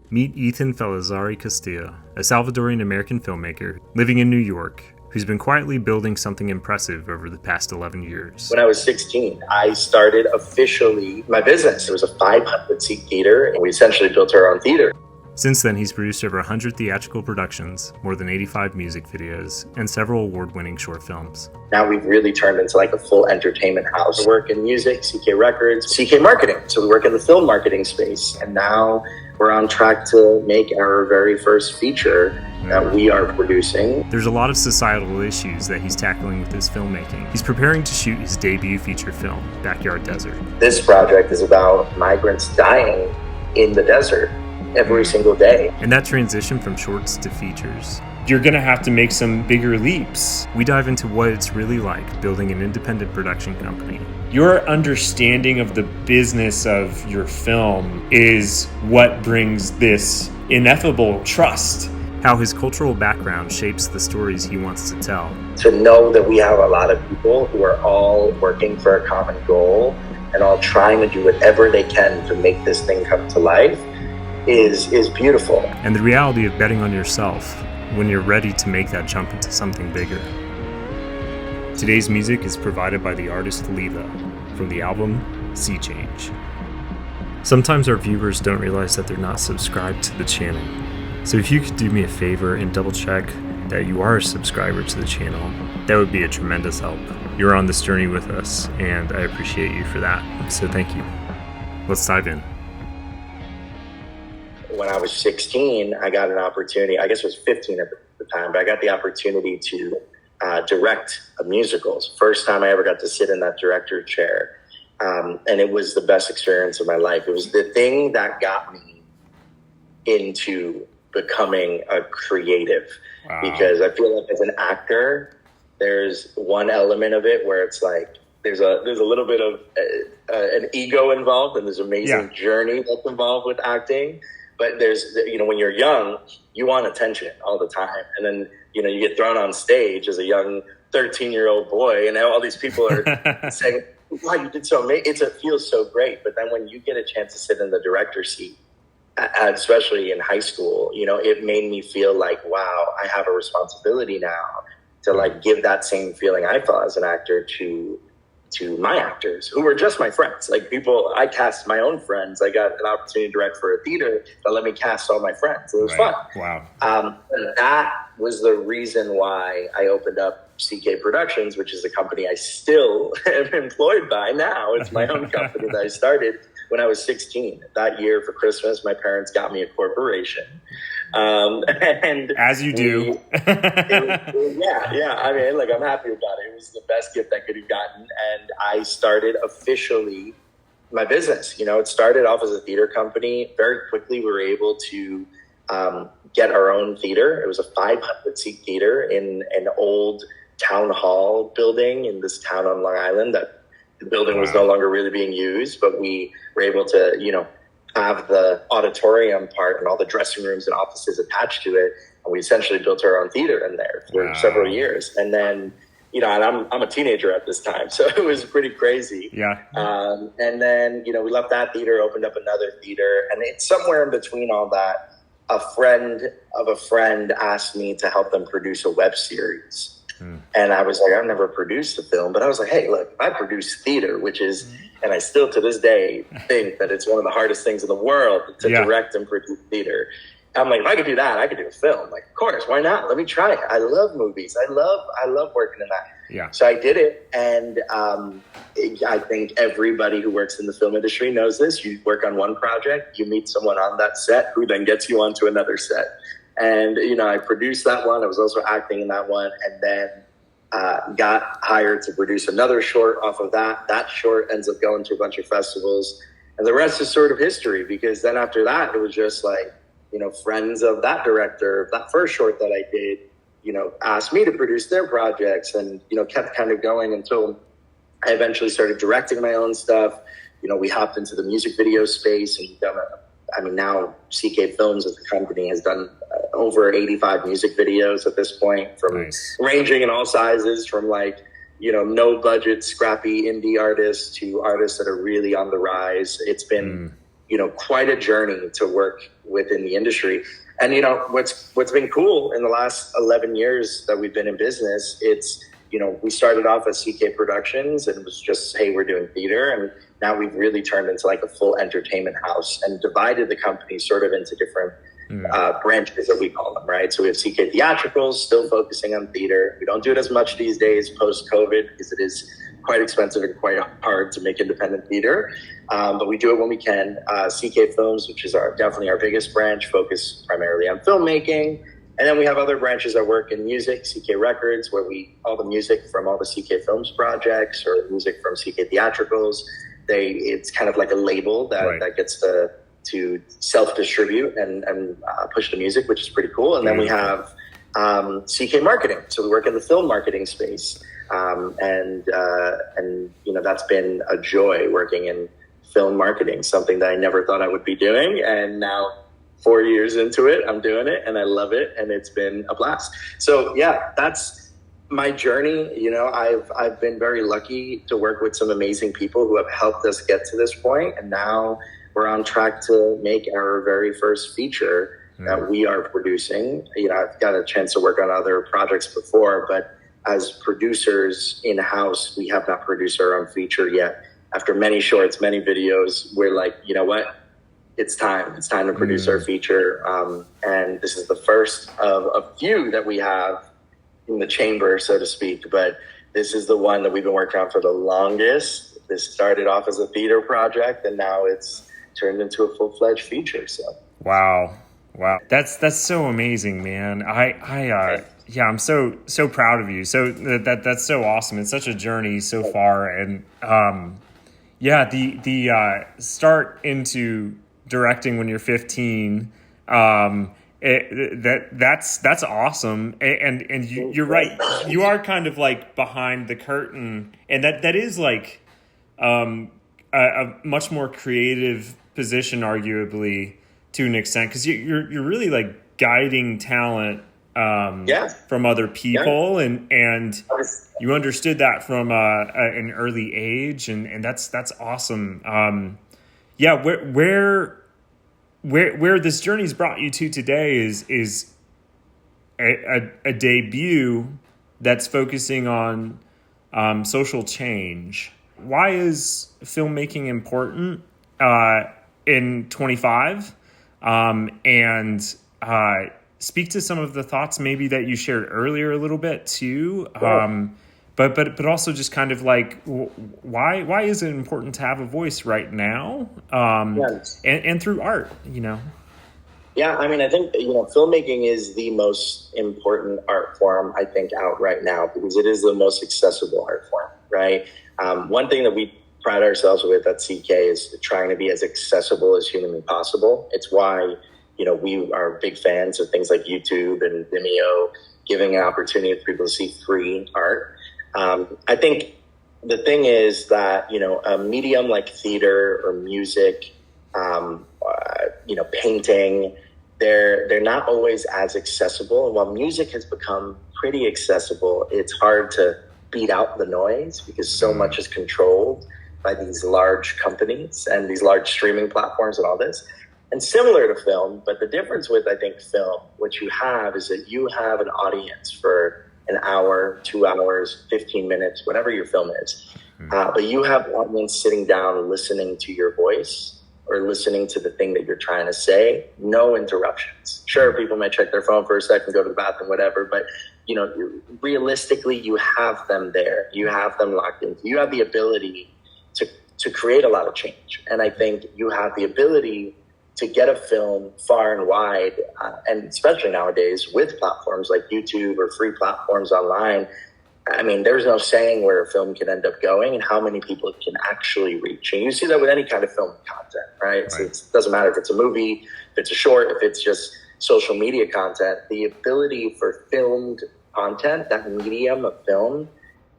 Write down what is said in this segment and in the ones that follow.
Meet Ethan Felizzari-Castillo, a Salvadorian-American filmmaker living in New York, who's been quietly building something impressive over the past 11 years. When I was 16, I started officially my business. It was a 500-seat theater, and we essentially built our own theater. Since then, he's produced over 100 theatrical productions, more than 85 music videos, and several award-winning short films. Now we've really turned into like a full entertainment house. We work in music, CK Records, CK Marketing. So we work in the film marketing space. And now we're on track to make our very first feature that we are producing. There's a lot of societal issues that he's tackling with his filmmaking. He's preparing to shoot his debut feature film, Backyard Desert. This project is about migrants dying in the desert every single day. And that transition from shorts to features, you're gonna have to make some bigger leaps. We dive into what it's really like building an independent production company. Your understanding of the business of your film is what brings this ineffable trust. How his cultural background shapes the stories he wants to tell. To know that we have a lot of people who are all working for a common goal and all trying to do whatever they can to make this thing come to life is beautiful. And the reality of betting on yourself when you're ready to make that jump into something bigger. Today's music is provided by the artist Leva from the album Sea Change. Sometimes our viewers don't realize that they're not subscribed to the channel. So if you could do me a favor and double check that you are a subscriber to the channel, that would be a tremendous help. You're on this journey with us, and I appreciate you for that. So thank you. Let's dive in. When I was 16, I got an opportunity, I guess it was 15 at the time, but I got the opportunity to direct a musical. First time I ever got to sit in that director chair. And it was the best experience of my life. It was the thing that got me into becoming a creative. Wow. Because I feel like as an actor, there's one element of it where it's like, there's a little bit of an ego involved, and there's an amazing journey that's involved with acting. But there's, when you're young, you want attention all the time. And then, you get thrown on stage as a young 13-year-old boy, and all these people are saying, wow, you did so amazing. It feels so great. But then when you get a chance to sit in the director's seat, especially in high school, it made me feel like, wow, I have a responsibility now to like give that same feeling I felt as an actor to my actors who were just my friends. Like people, I cast my own friends. I got an opportunity to direct for a theater that let me cast all my friends. It was fun. Wow. That was the reason why I opened up CK Productions, which is a company I still am employed by now. It's my own company that I started when I was 16. That year for Christmas, my parents got me a corporation. And as you do. Yeah. I mean, like, I'm happy about it. It was the best gift I could have gotten. And I started officially my business. It started off as a theater company. Very quickly, we were able to get our own theater. It was a 500-seat theater in an old town hall building in this town on Long Island that the building was no longer really being used, but we were able to, have the auditorium part and all the dressing rooms and offices attached to it. And we essentially built our own theater in there for several years. And then, and I'm a teenager at this time, so it was pretty crazy. Yeah. And then, we left that theater, opened up another theater, and it's somewhere in between all that. A friend of a friend asked me to help them produce a web series. And I was like, I've never produced a film, but I was like, hey, look, I produce theater, which is, and I still to this day think that it's one of the hardest things in the world to direct and produce theater. I'm like, if I could do that, I could do a film. Like, of course, why not? Let me try it. I love movies. I love working in that. Yeah. So I did it. And I think everybody who works in the film industry knows this. You work on one project, you meet someone on that set who then gets you onto another set. And, I produced that one. I was also acting in that one. And then got hired to produce another short off of that. That short ends up going to a bunch of festivals. And the rest is sort of history, because then after that, it was just like, friends of that director, that first short that I did, asked me to produce their projects, and, kept kind of going until I eventually started directing my own stuff. We hopped into the music video space and done now CK Films as a company has done over 85 music videos at this point, from ranging in all sizes, from like, no budget, scrappy indie artists to artists that are really on the rise. It's been quite a journey to work within the industry. And, what's been cool in the last 11 years that we've been in business, it's, we started off as CK Productions and it was just, hey, we're doing theater. And now we've really turned into like a full entertainment house and divided the company sort of into different branches that we call them, right? So we have CK Theatricals, still focusing on theater. We don't do it as much these days post-COVID because it is quite expensive and quite hard to make independent theater. But we do it when we can. CK Films, which is definitely our biggest branch, focus primarily on filmmaking. And then we have other branches that work in music, CK Records, where all the music from all the CK Films projects or music from CK Theatricals, it's kind of like a label that gets to self-distribute and push the music, which is pretty cool. And then we have CK Marketing. So we work in the film marketing space. And that's been a joy working in film marketing, something that I never thought I would be doing. And now 4 years into it, I'm doing it and I love it. And it's been a blast. So yeah, that's my journey. I've been very lucky to work with some amazing people who have helped us get to this point. And now we're on track to make our very first feature that we are producing. I've got a chance to work on other projects before, but as producers in-house, we have not produced our own feature yet. After many shorts, many videos, we're like, you know what? It's time to produce our feature. And this is the first of a few that we have in the chamber, so to speak. But this is the one that we've been working on for the longest. This started off as a theater project, and now it's turned into a full-fledged feature. So wow, that's so amazing, man. I'm so proud of you. So that's so awesome. It's such a journey so far, and the start into directing when you're 15. That's awesome. And you're right. You are kind of like behind the curtain, and that is like a much more creative position, arguably, to an extent, because you're really like guiding talent from other people, and you understood that from an early age, and that's awesome. Where this journey's brought you to today is a debut that's focusing on social change. Why is filmmaking important in 25? And speak to some of the thoughts maybe that you shared earlier a little bit too. But also just kind of like, why is it important to have a voice right now? And through art, Yeah, I mean, I think, filmmaking is the most important art form, I think, out right now, because it is the most accessible art form, right? One thing that we pride ourselves with at CK is trying to be as accessible as humanly possible. It's why, we are big fans of things like YouTube and Vimeo, giving an opportunity for people to see free art. I think the thing is that, a medium like theater or music, painting, they're not always as accessible. And while music has become pretty accessible, it's hard to beat out the noise because so much is controlled by these large companies and these large streaming platforms and all this. And similar to film, but the difference with, I think, film, what you have is that you have an audience for an hour, 2 hours, 15 minutes, whatever your film is. But you have an audience sitting down listening to your voice or listening to the thing that you're trying to say. No interruptions. Sure, people might check their phone for a second, go to the bathroom, whatever. But, realistically, you have them there. You have them locked in. You have the ability to create a lot of change. And I think you have the ability to get a film far and wide, and especially nowadays with platforms like YouTube or free platforms online. I mean, there's no saying where a film can end up going and how many people it can actually reach. And you see that with any kind of film content, right? So it doesn't matter if it's a movie, if it's a short, if it's just social media content. The ability for filmed content, that medium of film,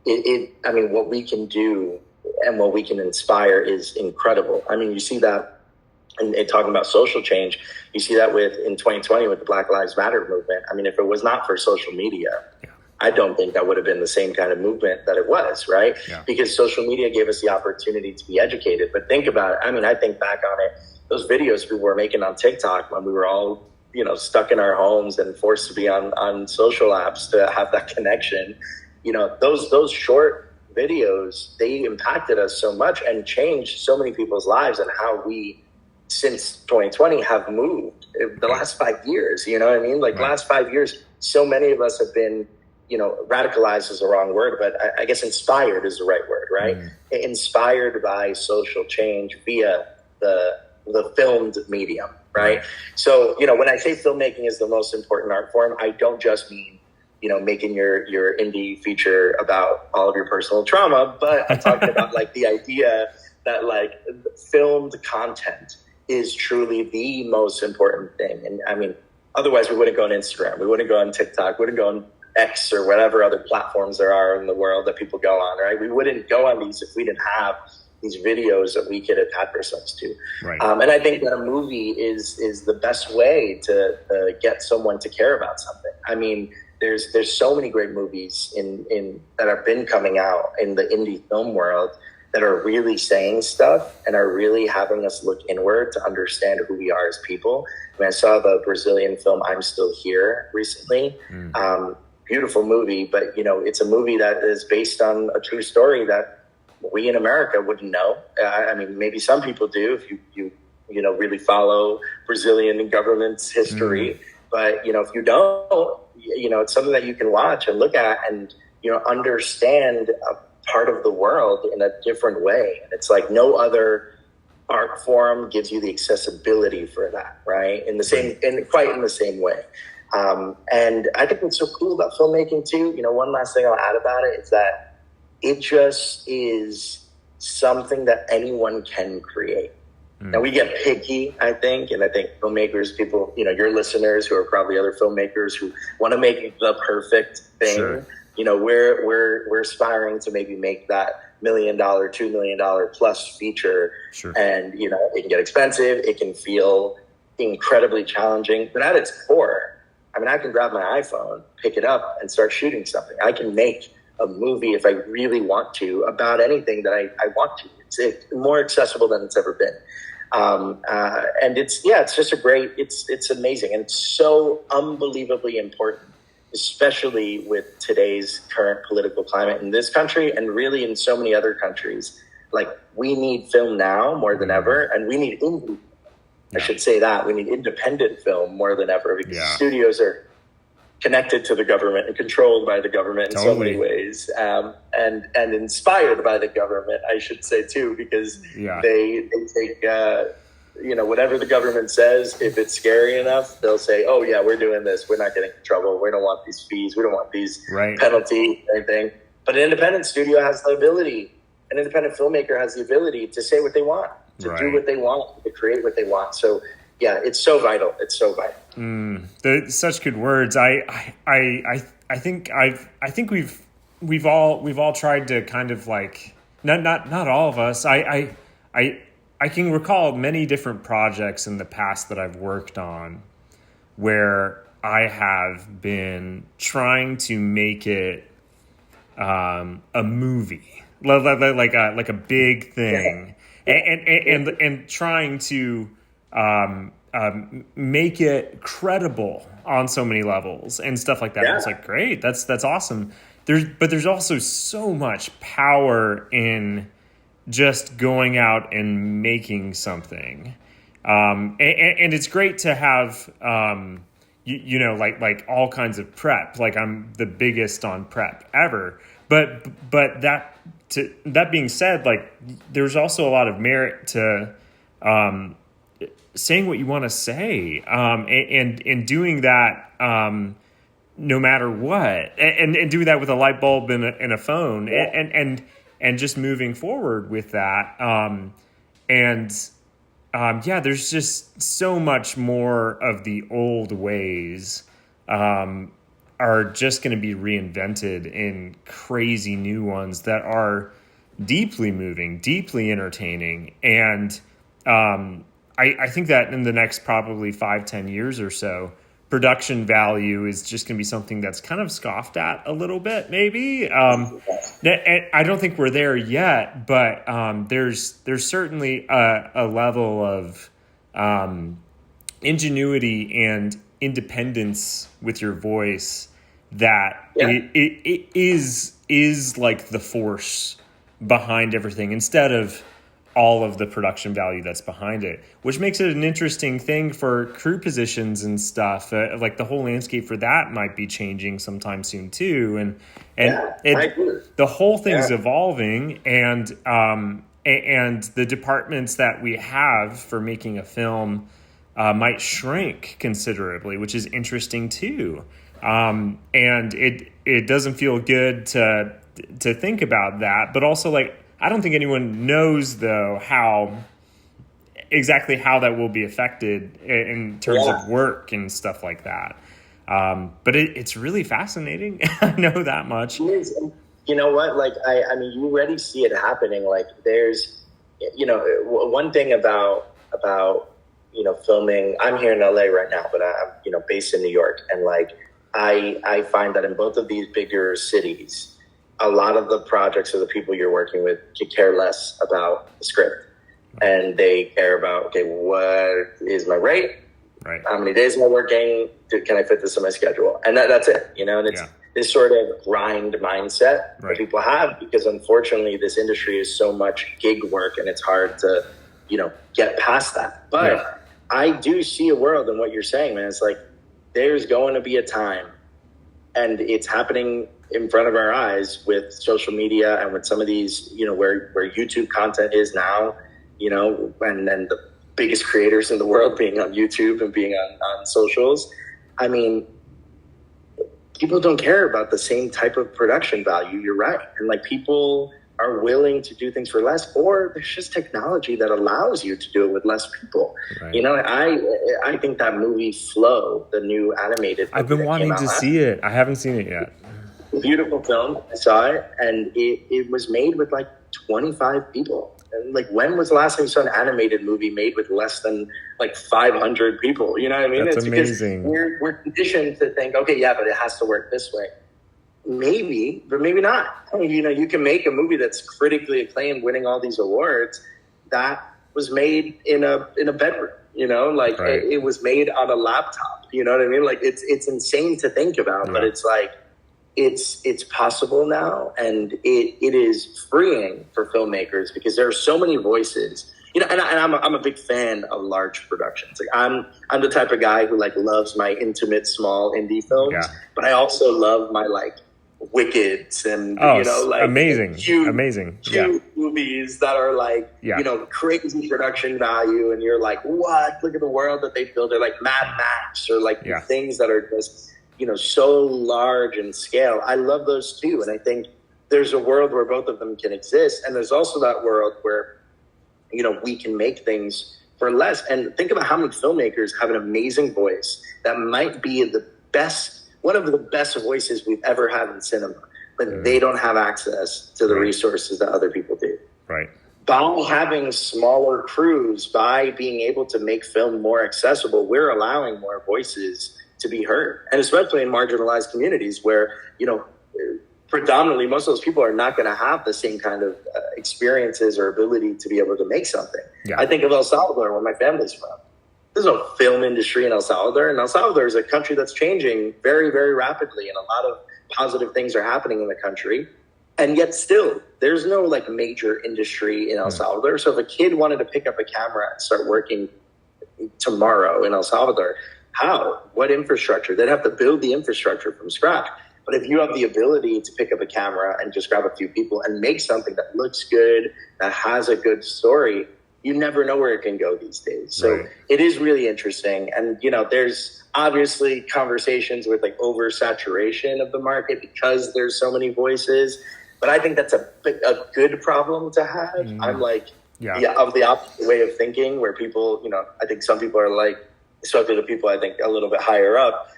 what we can do and what we can inspire is incredible. I mean, you see that and talking about social change, you see that in 2020 with the Black Lives Matter movement. I mean, if it was not for social media, I don't think that would have been the same kind of movement that it was, right? Yeah. Because social media gave us the opportunity to be educated. But think about it. I mean, I think back on it, those videos people were making on TikTok when we were all, stuck in our homes and forced to be on social apps to have that connection. Those short videos, they impacted us so much and changed so many people's lives, and how we, since 2020, have moved the last 5 years. You know what I mean? Like, last 5 years, so many of us have been, radicalized is the wrong word, but I guess inspired is the right word, right? Inspired by social change via the filmed medium, right? So, when I say filmmaking is the most important art form, I don't just mean, making your indie feature about all of your personal trauma, but I'm talking about like the idea that like filmed content is truly the most important thing. And I mean, otherwise we wouldn't go on Instagram, we wouldn't go on TikTok, we wouldn't go on X or whatever other platforms there are in the world that people go on, right? We wouldn't go on these if we didn't have these videos that we could attach ourselves to. Right. And I think that a movie is the best way to get someone to care about something. I mean, there's so many great movies in that have been coming out in the indie film world that are really saying stuff and are really having us look inward to understand who we are as people. I mean, I saw the Brazilian film I'm Still Here recently. Beautiful movie, but it's a movie that is based on a true story that we in America wouldn't know. I mean, maybe some people do if you really follow Brazilian government's history. But if you don't, it's something that you can watch and look at and understand a part of the world in a different way. And it's like no other art form gives you the accessibility for that, right? Quite in the same way. And I think what's so cool about filmmaking too, one last thing I'll add about it is that it just is something that anyone can create. Now we get picky, I think, and I think filmmakers, people, your listeners who are probably other filmmakers who want to make the perfect thing. Sure. We're aspiring to maybe make that $1 million, $2 million plus feature. Sure. And, it can get expensive. It can feel incredibly challenging, but at its core, I mean, I can grab my iPhone, pick it up and start shooting something. I can make a movie if I really want to about anything that I want to. It's more accessible than it's ever been. And it's just it's amazing. And it's so unbelievably important, especially with today's current political climate in this country and really in so many other countries. Like, we need film now more than ever, and we need indie. I should say that we need independent film more than ever, because studios are connected to the government and controlled by the government in so many ways, and inspired by the government, I should say too, because they take whatever the government says. If it's scary enough, they'll say, "Oh yeah, we're doing this. We're not getting in trouble. We don't want these fees. We don't want these penalties, anything." But an independent studio has the ability. An independent filmmaker has the ability to say what they want, to do what they want, to create what they want. So yeah, it's so vital. It's so vital. Such good words. I think we've all tried to kind of like, not all of us. I can recall many different projects in the past that I've worked on where I have been trying to make it a movie, like a big thing, and trying to make it credible on so many levels and stuff like that. It's like, great, that's awesome. There's also so much power in just going out and making something, and it's great to have like all kinds of prep. Like, I'm the biggest on prep ever, but that being said, like, there's also a lot of merit to saying what you want to say, and doing that no matter what, and doing that with a light bulb and a phone, and just moving forward with that. There's just so much more of the old ways are just going to be reinvented in crazy new ones that are deeply moving, deeply entertaining. And I think that in the next probably 5-10 years or so, production value is just going to be something that's kind of scoffed at a little bit, maybe. I don't think we're there yet, but there's certainly a level of ingenuity and independence with your voice that it is like the force behind everything, instead of all of the production value that's behind it, which makes it an interesting thing for crew positions and stuff. Like the whole landscape for that might be changing sometime soon too. The whole thing's evolving, and the departments that we have for making a film might shrink considerably, which is interesting too. And it doesn't feel good to think about that, but also, like, I don't think anyone knows though exactly how that will be affected in terms of work and stuff like that. But it's really fascinating. I know that much. You know what? Like, I mean, you already see it happening. Like, there's, one thing about, filming. I'm here in LA right now, but I'm, based in New York. And like, I find that in both of these bigger cities, a lot of the projects or the people you're working with could care less about the script. And they care about, okay, what is my rate? Right. How many days am I working? Can I fit this in my schedule? And that's it, and it's this sort of grind mindset that people have, because unfortunately this industry is so much gig work and it's hard to, get past that. But I do see a world in what you're saying, man. It's like, there's going to be a time, and it's happening in front of our eyes with social media and with some of these, where YouTube content is now, and then the biggest creators in the world being on YouTube and being on socials. I mean, people don't care about the same type of production value. You're right. And like, people are willing to do things for less, or there's just technology that allows you to do it with less people. Right. I think that movie Flow, the new animated movie, I've been wanting to see it. I haven't seen it yet. Beautiful film. I saw it, and it was made with like 25 people. And like, when was the last time you saw an animated movie made with less than like 500 people? You know what I mean? That's amazing. Because we're conditioned to think, okay, yeah, but it has to work this way. Maybe, but maybe not. I mean, you can make a movie that's critically acclaimed, winning all these awards, that was made in a bedroom. It was made on a laptop. You know what I mean? Like, it's insane to think about, but it's like, it's possible now, and it is freeing for filmmakers, because there are so many voices. And I'm a big fan of large productions. Like, I'm the type of guy who like loves my intimate, small indie films, but I also love my like Wickeds and amazing huge movies that are like crazy production value, and you're like, what? Look at the world that they built. They're like Mad Max, or like things that are just so large in scale. I love those too, and I think there's a world where both of them can exist, and there's also that world where we can make things for less. And think about how many filmmakers have an amazing voice that might be one of the best voices we've ever had in cinema, but they don't have access to the resources that other people do. Right. By having smaller crews, by being able to make film more accessible, we're allowing more voices to be heard. And especially in marginalized communities where, predominantly most of those people are not going to have the same kind of experiences or ability to be able to make something. I think of El Salvador, where my family's from. There's no film industry in El Salvador, and El Salvador is a country that's changing very, very rapidly, and a lot of positive things are happening in the country. And yet still, there's no like major industry in El Salvador. So if a kid wanted to pick up a camera and start working tomorrow in El Salvador, how? What infrastructure? They'd have to build the infrastructure from scratch. But if you have the ability to pick up a camera and just grab a few people and make something that looks good, that has a good story, you never know where it can go these days. So it is really interesting. And, there's obviously conversations with like oversaturation of the market because there's so many voices. But I think that's a good problem to have. I'm like, of the opposite way of thinking, where people, I think some people are like, especially the people I think a little bit higher up,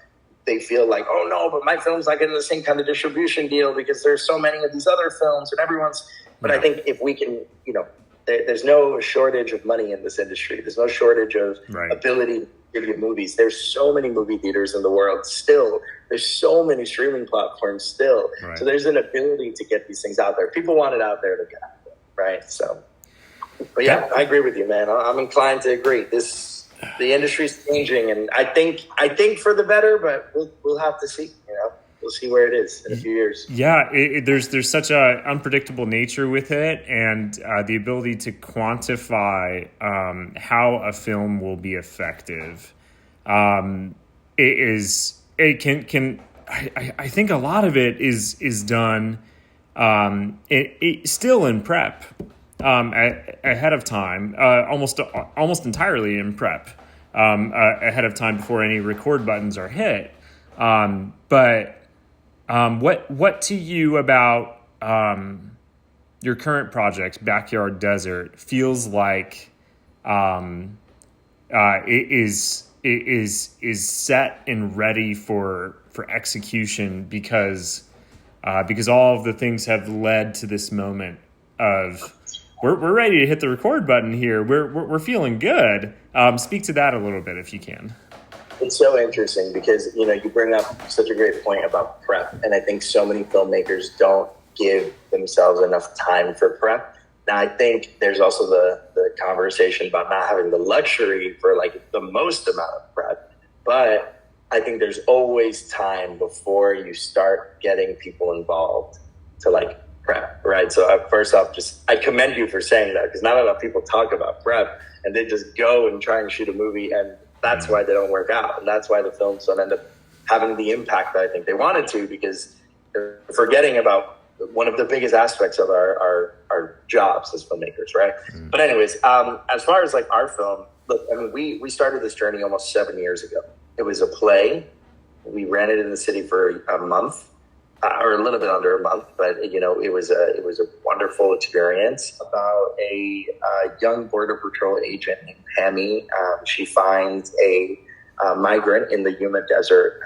they feel like, oh no, but my film's not getting the same kind of distribution deal because there's so many of these other films and everyone's. But I think if we can, there's no shortage of money in this industry. There's no shortage of ability to distribute movies. There's so many movie theaters in the world still. There's so many streaming platforms still. So there's an ability to get these things out there. People want it out there to get out there, right? So, but I agree with you, man. I'm inclined to agree. the industry's changing, and I think for the better, but we'll have to see. We'll see where it is in a few years. Yeah, there's such a unpredictable nature with it, and the ability to quantify how a film will be effective. I think a lot of it is done still in prep, ahead of time, almost entirely in prep, ahead of time before any record buttons are hit. But what to you about your current project, Backyard Desert, feels like it is set and ready for execution because all of the things have led to this moment of we're ready to hit the record button here. We're feeling good. Speak to that a little bit if you can. It's so interesting because, you bring up such a great point about prep. And I think so many filmmakers don't give themselves enough time for prep. Now, I think there's also the conversation about not having the luxury for like the most amount of prep. But I think there's always time before you start getting people involved to like prep, right? So first off, I commend you for saying that, because not enough people talk about prep, and they just go and try and shoot a movie, and that's why they don't work out. And that's why the films don't end up having the impact that I think they wanted to, because they're forgetting about one of the biggest aspects of our jobs as filmmakers, right? But anyways, as far as like our film, look, I mean, we started this journey almost 7 years ago. It was a play. We ran it in the city for a month, or a little bit under a month, but it was a wonderful experience about a young Border Patrol agent named Pammy. She finds a migrant in the Yuma Desert,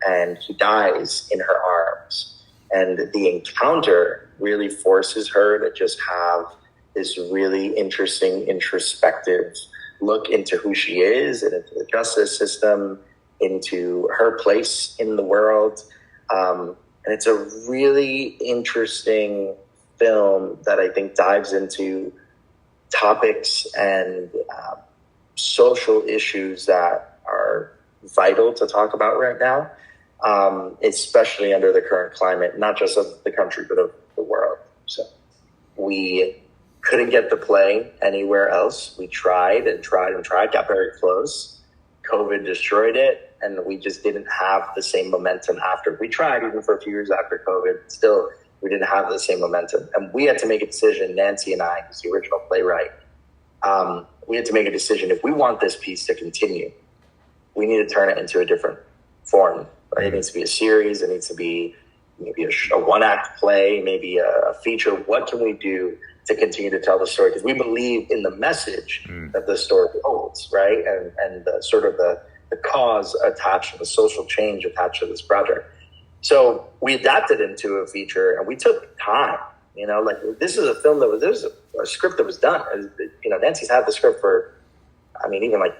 and he dies in her arms. And the encounter really forces her to just have this really interesting, introspective look into who she is and into the justice system, into her place in the world. And it's a really interesting film that I think dives into topics and social issues that are vital to talk about right now, especially under the current climate, not just of the country, but of the world. So we couldn't get the play anywhere else. We tried and tried and tried, got very close. COVID destroyed it, and we just didn't have the same momentum after. We tried even for a few years after COVID. Still, we didn't have the same momentum. And we had to make a decision, Nancy and I, who's the original playwright, we had to make a decision. If we want this piece to continue, we need to turn it into a different form. Right? It needs to be a series. It needs to be maybe a one-act play, maybe a feature. What can we do to continue to tell the story? Because we believe in the message that the story holds, right? And the sort of the cause attached to the social change attached to this project. So we adapted into a feature, and we took time. This is a film that there was a script that was done. Nancy's had the script for, even like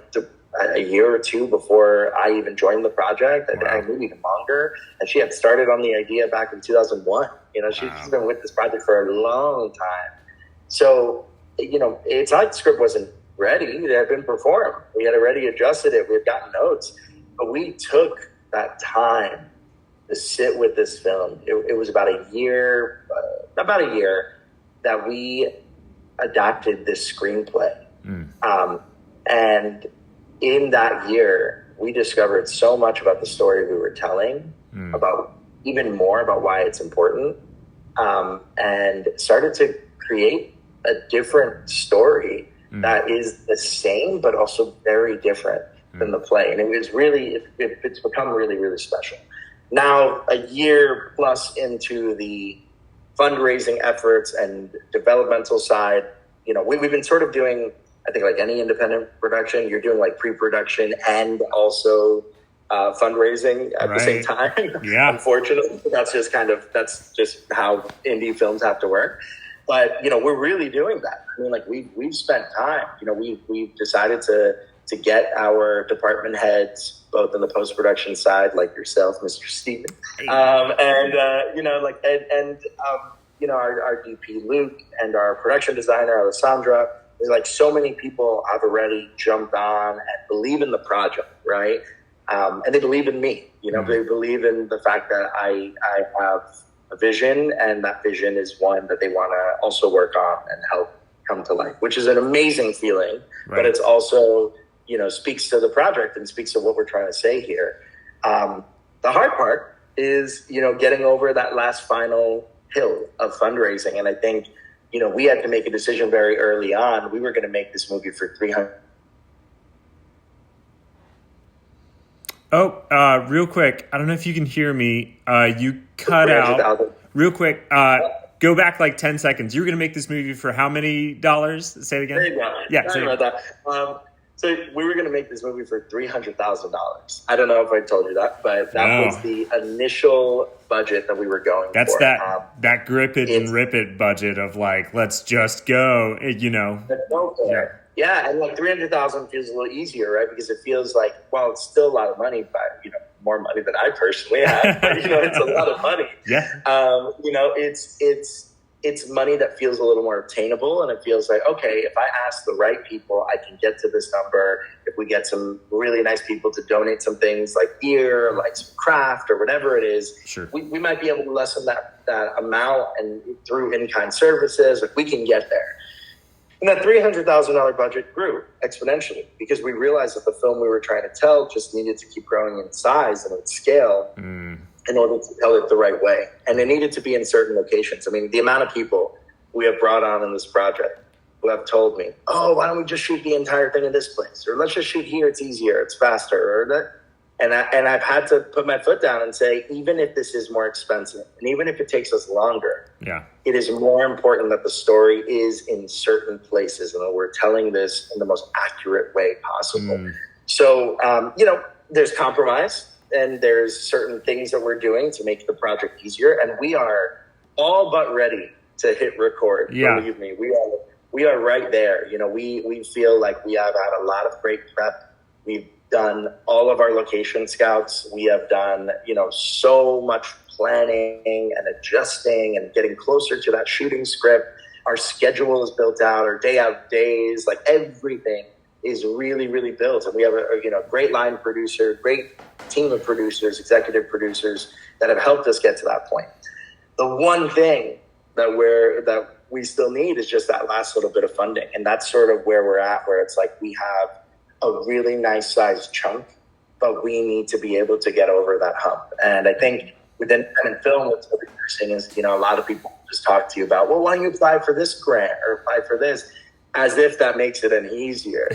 a year or two before I even joined the project. Wow. I maybe even longer. And she had started on the idea back in 2001. She's been with this project for a long time. So, it's not like the script wasn't ready. It had been performed. We had already adjusted it. We had gotten notes. But we took that time to sit with this film. It was about a year that we adapted this screenplay. And in that year, we discovered so much about the story we were telling, about even more about why it's important, and started to create a different story that is the same, but also very different than the play. And it was really, it's become really, really special. Now, a year plus into the fundraising efforts and developmental side, we've been sort of doing, I think like any independent production, you're doing like pre-production and also fundraising at the same time. Yeah. Unfortunately, that's just how indie films have to work. But, we're really doing that. We've spent time, we've decided to get our department heads, both on the post-production side, like yourself, Mr. Steven, our DP Luke and our production designer, Alessandra, like so many people have already jumped on and believe in the project, right? And they believe in me. They believe in the fact that I have a vision, and that vision is one that they want to also work on and help come to life, which is an amazing feeling. Right. But it's also, speaks to the project and speaks to what we're trying to say here. The hard part is, getting over that last final hill of fundraising. And I think, we had to make a decision very early on. We were going to make this movie for 300. Oh, real quick. I don't know if you can hear me. You cut out. Real quick. Go back like 10 seconds. You were going to make this movie for how many dollars? Say it again. Yeah. Sorry about that. So we were going to make this movie for $300,000. I don't know if I told you that, but that was the initial budget that we were going for. That's that grip it and it's- rip it budget of like, let's just go, Yeah, and like 300,000 feels a little easier, right? Because it feels like, well, it's still a lot of money, but more money than I personally have. But it's a lot of money. Yeah. It's money that feels a little more obtainable, and it feels like, okay, if I ask the right people, I can get to this number. If we get some really nice people to donate some things like beer, like some craft or whatever it is, sure, we might be able to lessen that amount, and through in-kind services, if we can get there. And that $300,000 budget grew exponentially because we realized that the film we were trying to tell just needed to keep growing in size and in scale in order to tell it the right way. And it needed to be in certain locations. I mean, the amount of people we have brought on in this project who have told me, oh, why don't we just shoot the entire thing in this place? Or let's just shoot here. It's easier. It's faster. Or that. And I've had to put my foot down and say, even if this is more expensive and even if it takes us longer, it is more important that the story is in certain places and that we're telling this in the most accurate way possible. So, there's compromise and there's certain things that we're doing to make the project easier. And we are all but ready to hit record. Believe me, we are right there. We feel like we have had a lot of great prep. We've done all of our location scouts. We have done, so much planning and adjusting and getting closer to that shooting script. Our schedule is built out, our day out days, like everything is really, really built. And we have a great line producer, great team of producers, executive producers that have helped us get to that point. The one thing that we still need is just that last little bit of funding. And that's sort of where we're at, where it's like we have a really nice sized chunk, but we need to be able to get over that hump. And I think within independent film, what's really interesting is, a lot of people just talk to you about, well, why don't you apply for this grant or apply for this? As if that makes it any easier.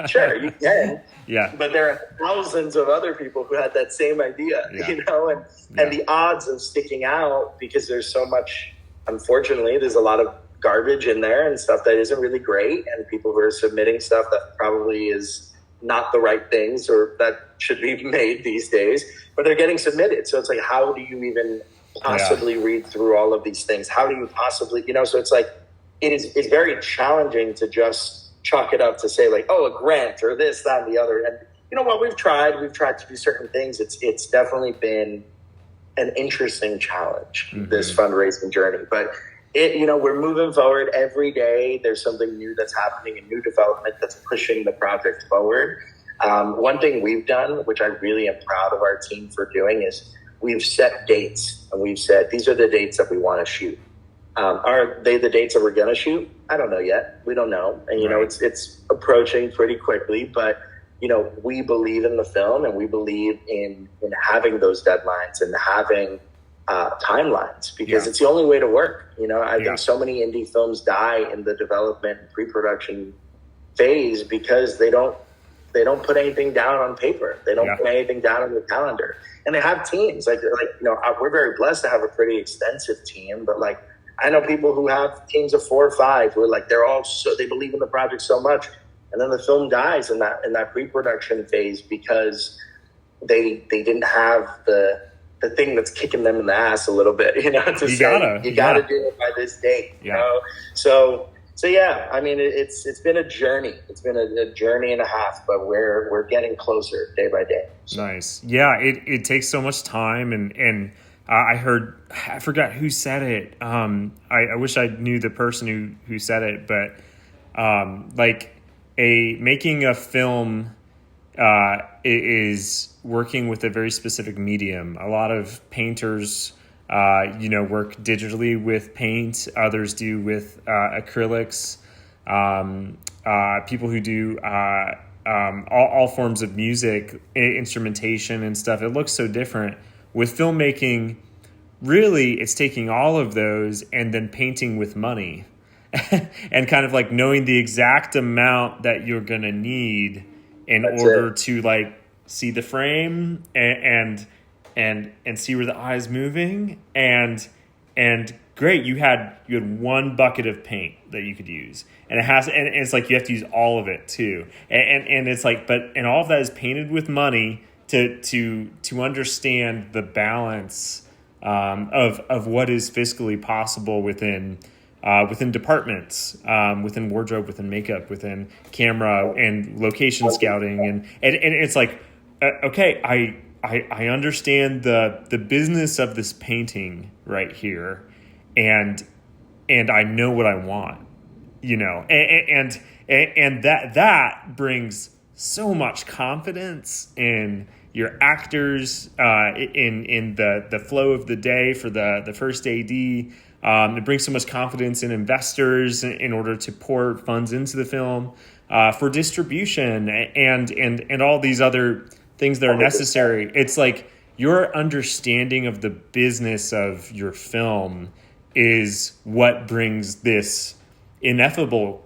Sure, you can. Yeah. But there are thousands of other people who had that same idea, and the odds of sticking out, because there's so much, unfortunately, there's a lot of garbage in there and stuff that isn't really great, and people who are submitting stuff that probably is not the right things or that should be made these days, but they're getting submitted. So it's like, how do you even possibly read through all of these things? How do you possibly, so it's like, it's very challenging to just chalk it up to say like, oh, a grant or this, that, and the other. And we've tried to do certain things. It's definitely been an interesting challenge, this fundraising journey, but we're moving forward every day. There's something new that's happening, a new development that's pushing the project forward. One thing we've done, which I really am proud of our team for doing, is we've set dates and we've said, these are the dates that we want to shoot. Are they the dates that we're going to shoot? I don't know yet. We don't know. And, it's approaching pretty quickly, but, we believe in the film and we believe in having those deadlines and having timelines, because it's the only way to work. I think so many indie films die in the development and pre-production phase because they don't put anything down on paper. They don't put anything down on the calendar. And they have teams we're very blessed to have a pretty extensive team, but I know people who have teams of 4 or 5 who are they believe in the project so much, and then the film dies in that pre-production phase because they didn't have the thing that's kicking them in the ass a little bit, you gotta do it by this date, So yeah, I mean, it's been a journey. It's been a journey and a half, but we're getting closer day by day. So. Nice. Yeah. It takes so much time and I forgot who said it. I wish I knew the person who said it, but Like making a film is working with a very specific medium. A lot of painters, work digitally with paint. Others do with acrylics. People who do all forms of music, instrumentation and stuff. It looks so different. With filmmaking, really, it's taking all of those and then painting with money and kind of like knowing the exact amount that you're going to need in order to like see the frame and see where the eye's moving and great, you had one bucket of paint that you could use, and it's like you have to use all of it too, and it's like, and all of that is painted with money to understand the balance of what is fiscally possible within departments, within wardrobe, within makeup, within camera and location scouting, and it's like, okay, I understand the business of this painting right here, and I know what I want, and that brings so much confidence in your actors, in the flow of the day for the first AD. It brings so much confidence in investors in order to pour funds into the film, for distribution and all these other things that are necessary. It's like your understanding of the business of your film is what brings this ineffable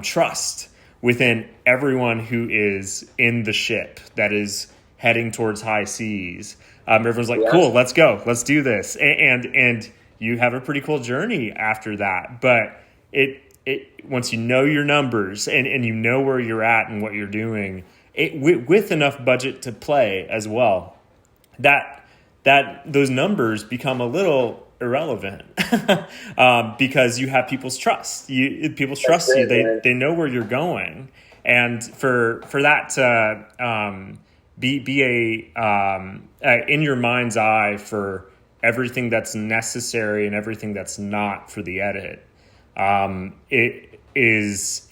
trust within everyone who is in the ship that is heading towards high seas. Everyone's like, cool, let's go, let's do this, and you have a pretty cool journey after that. But it once you know your numbers and you know where you're at and what you're doing, with enough budget to play as well, that those numbers become a little irrelevant because you have people's trust. People trust you. They know where you're going, and for that to be in your mind's eye for everything that's necessary and everything that's not for the edit, it is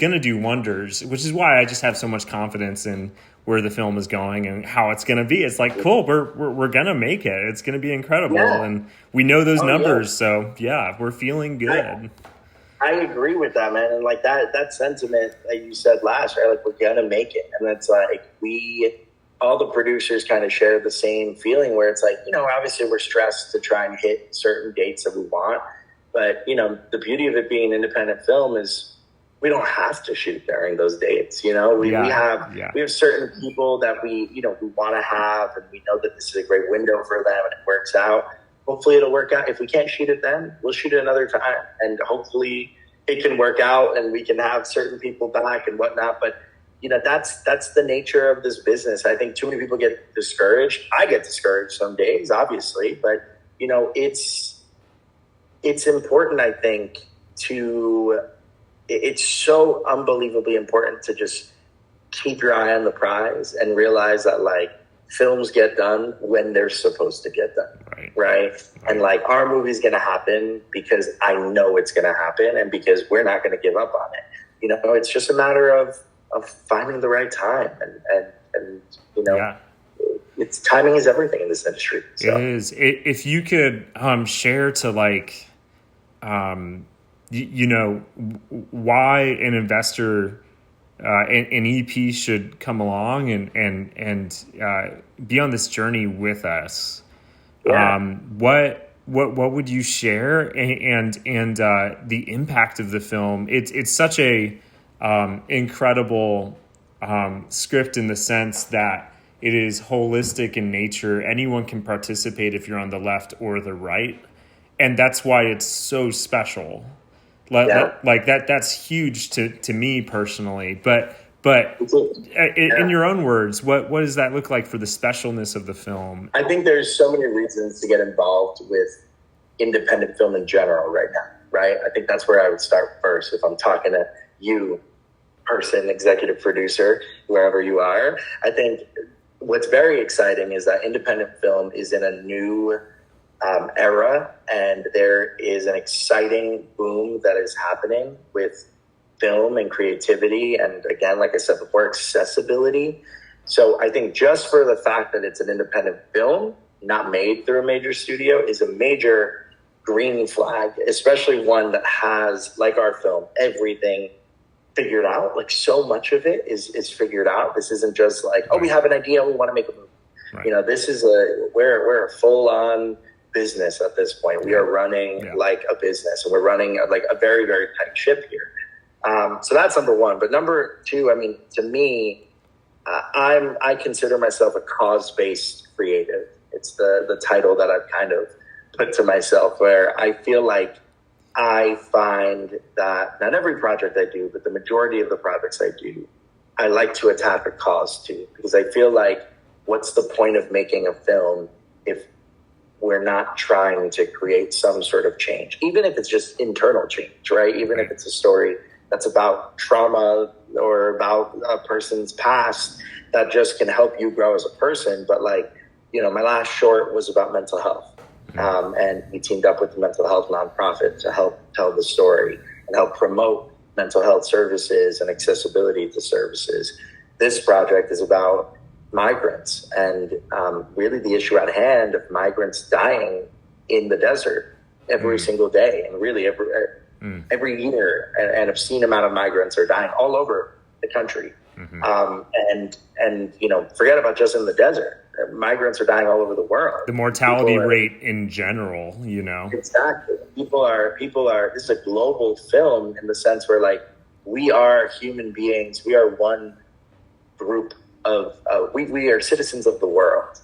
going to do wonders, which is why I just have so much confidence in where the film is going and how it's going to be. It's like, cool, we're going to make it. It's going to be incredible. Yeah. And we know those numbers. Yeah. So yeah, we're feeling good. I agree with that, man. And like that sentiment that you said last, right? Like, we're going to make it. And it's like, all the producers kind of share the same feeling where it's like, obviously we're stressed to try and hit certain dates that we want. But, the beauty of it being an independent film is we don't have to shoot during those dates. We have certain people that we want to have, and we know that this is a great window for them and it works out. Hopefully it'll work out. If we can't shoot it then, we'll shoot it another time. And hopefully it can work out and we can have certain people back and whatnot. But, that's the nature of this business. I think too many people get discouraged. I get discouraged some days, obviously, but, it's important, I think, it's so unbelievably important to just keep your eye on the prize and realize that, like, films get done when they're supposed to get done, right? And, like, our movie's going to happen because I know it's going to happen and because we're not going to give up on it. It's just a matter of finding the right time and it's timing is everything in this industry. So. It is. If you could share to, like, why an investor, an EP should come along and be on this journey with us. Yeah. What would you share, and the impact of the film? It's such a incredible script in the sense that it is holistic in nature. Anyone can participate if you're on the left or the right. And that's why it's so special. Like that's huge to me personally. But in your own words, what does that look like for the specialness of the film? I think there's so many reasons to get involved with independent film in general right now, right? I think that's where I would start first. If I'm talking to you, person, executive producer, wherever you are, I think what's very exciting is that independent film is in a new era, and there is an exciting boom that is happening with film and creativity, and again, like I said before, accessibility. So I think just for the fact that it's an independent film, not made through a major studio, is a major green flag, especially one that has, like our film, everything figured out. Like, so much of it is figured out. This isn't just like, oh, we have an idea, we want to make a movie. Right. You know, this is we're a full-on business at this point. We are running like a business, and we're running like a very, very tight ship here. So that's number one. But number two, I mean, to me, I consider myself a cause-based creative. It's the title that I've kind of put to myself, where I feel like I find that not every project I do, but the majority of the projects I do, I like to attack a cause to, because I feel like, what's the point of making a film if we're not trying to create some sort of change, even if it's just internal change, right? Even if it's a story that's about trauma or about a person's past that just can help you grow as a person. But like, you know, my last short was about mental health. And we teamed up with the mental health nonprofit to help tell the story and help promote mental health services and accessibility to services. This project is about migrants and really the issue at hand of migrants dying in the desert every single day, and really every year, and an obscene amount of migrants are dying all over the country. And you know, forget about just in the desert. Migrants are dying all over the world. The mortality rate in general, you know. Exactly. People are, this is a global film in the sense where, like, we are human beings. We are one group of, we are citizens of the world.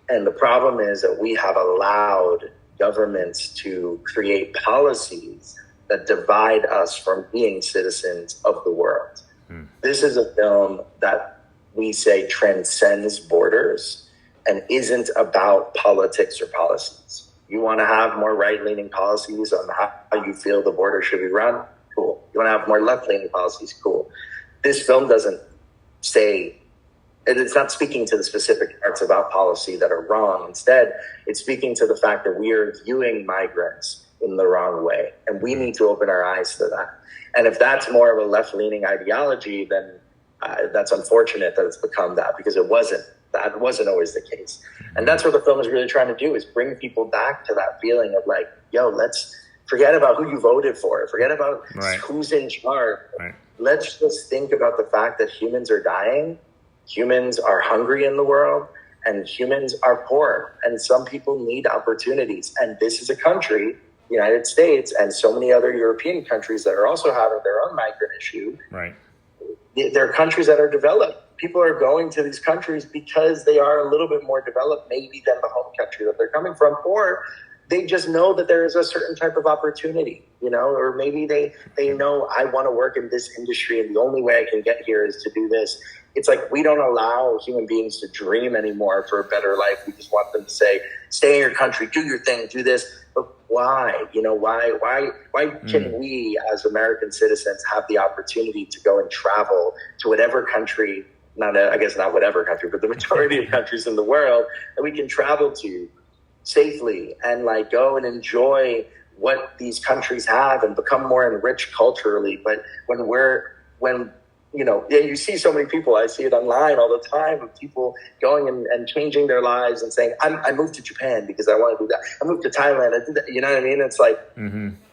And the problem is that we have allowed governments to create policies that divide us from being citizens of the world. This is a film that we say transcends borders and isn't about politics or policies. You want to have more right-leaning policies on how you feel the border should be run? Cool. You want to have more left-leaning policies? Cool. This film doesn't say, it's not speaking to the specific parts about policy that are wrong. Instead, it's speaking to the fact that we are viewing migrants in the wrong way, and we need to open our eyes to that. And if that's more of a left-leaning ideology, then that's unfortunate that it's become that, because it wasn't. That wasn't always the case. And that's what the film is really trying to do, is bring people back to that feeling of like, yo, let's forget about who you voted for. Forget about who's in charge. Let's just think about the fact that humans are dying. Humans are hungry in the world, and humans are poor. And some people need opportunities. And this is a country, the United States, and so many other European countries that are also having their own migrant issue. They're countries that are developed. People are going to these countries because they are a little bit more developed maybe than the home country that they're coming from, or they just know that there is a certain type of opportunity, you know, or maybe they know, I want to work in this industry and the only way I can get here is to do this. It's like, we don't allow human beings to dream anymore for a better life. We just want them to say, stay in your country, do your thing, do this. But why? You know, why can we as American citizens have the opportunity to go and travel to whatever country, I guess not whatever country, but the majority of countries in the world that we can travel to safely and like go and enjoy what these countries have and become more enriched culturally. But when you know, you see so many people, I see it online all the time, of people going and changing their lives and saying, I moved to Japan because I want to do that. I moved to Thailand. I did that. You know what I mean? It's like,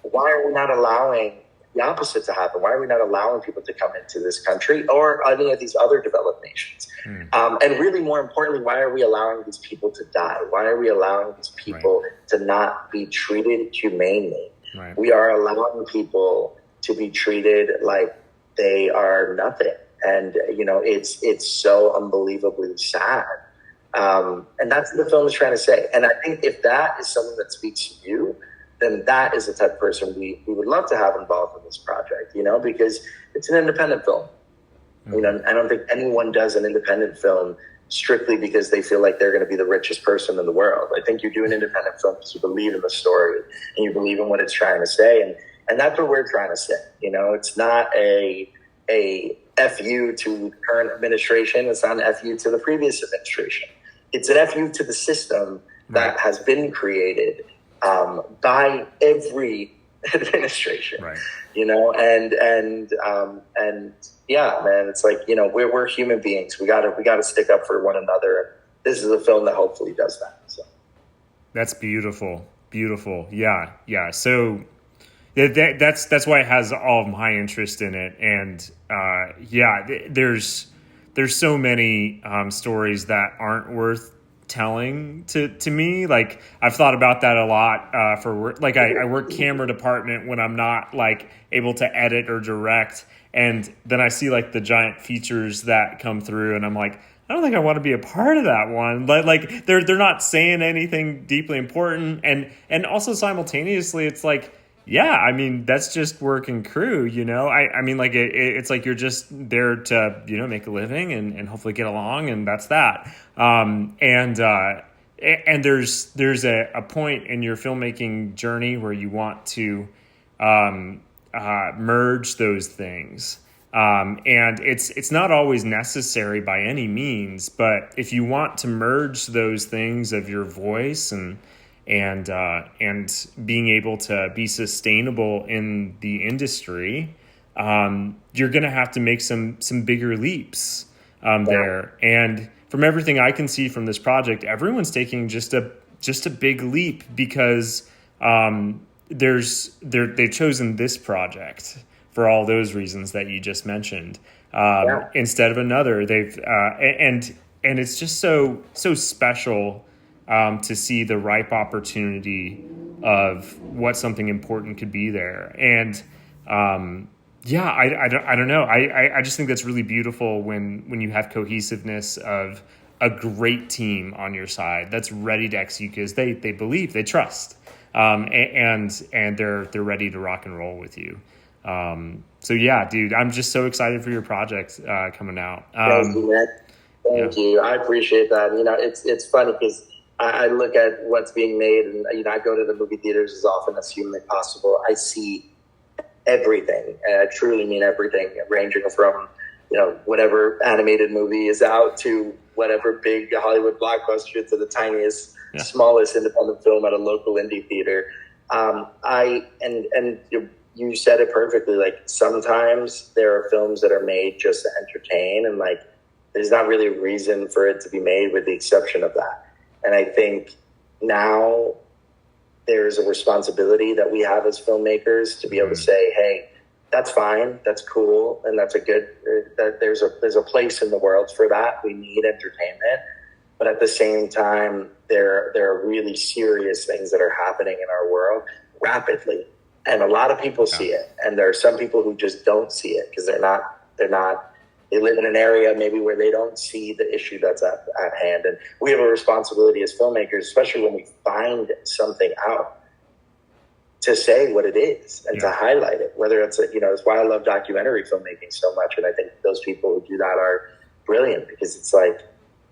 why are we not allowing the opposite to happen? Why are we not allowing people to come into this country or any of these other developed nations? And really, more importantly, why are we allowing these people to die? Why are we allowing these people to not be treated humanely? We are allowing people to be treated like they are nothing. And, you know, it's so unbelievably sad. And that's what the film is trying to say. And I think if that is something that speaks to you, then that is the type of person we would love to have involved in this project, you know, because it's an independent film. You know, I don't think anyone does an independent film strictly because they feel like they're going to be the richest person in the world. I think you do an independent film because you believe in the story and you believe in what it's trying to say. And that's what we're trying to say. You know, it's not a FU to the current administration. It's not an FU to the previous administration. It's an FU to the system that has been created by every administration, right. And yeah, man, it's like, we're human beings. We gotta stick up for one another. This is a film that hopefully does that. So that's beautiful. Yeah. So that's why it has all of my interest in it. And there's so many stories that aren't worth telling to me. Like, I've thought about that a lot for work. Like, I work camera department when I'm not like able to edit or direct, and then I see like the giant features that come through, and I'm like, I don't think I want to be a part of that one. But like, they're not saying anything deeply important, and also simultaneously, it's like, yeah, I mean, that's just working crew, I mean, like, it's like you're just there to, make a living and hopefully get along, and that's that. And there's a point in your filmmaking journey where you want to merge those things. And it's not always necessary by any means, but if you want to merge those things of your voice and being able to be sustainable in the industry, you're going to have to make some bigger leaps there. And from everything I can see from this project, everyone's taking just a big leap because they've chosen this project for all those reasons that you just mentioned, instead of another. They've and it's just so special. To see the ripe opportunity of what something important could be there. And I don't know. I just think that's really beautiful when you have cohesiveness of a great team on your side that's ready to execute because they believe, they trust, and they're ready to rock and roll with you. So yeah, dude, I'm just so excited for your project coming out. Thank you, man. Thank you. I appreciate that. It's funny because I look at what's being made, and I go to the movie theaters as often as humanly possible. I see everything, and I truly mean everything, ranging from whatever animated movie is out to whatever big Hollywood blockbuster to the tiniest, smallest independent film at a local indie theater. You said it perfectly. Like, sometimes there are films that are made just to entertain, and like there's not really a reason for it to be made, with the exception of that. And I think now there's a responsibility that we have as filmmakers to be able to say, hey, that's fine, that's cool, and that's there's a place in the world for that. We need entertainment. But at the same time, there are really serious things that are happening in our world rapidly. And a lot of people see it. And there are some people who just don't see it because they live in an area maybe where they don't see the issue that's at hand. And we have a responsibility as filmmakers, especially when we find something out, to say what it is and to highlight it. Whether it's, it's why I love documentary filmmaking so much. And I think those people who do that are brilliant, because it's like,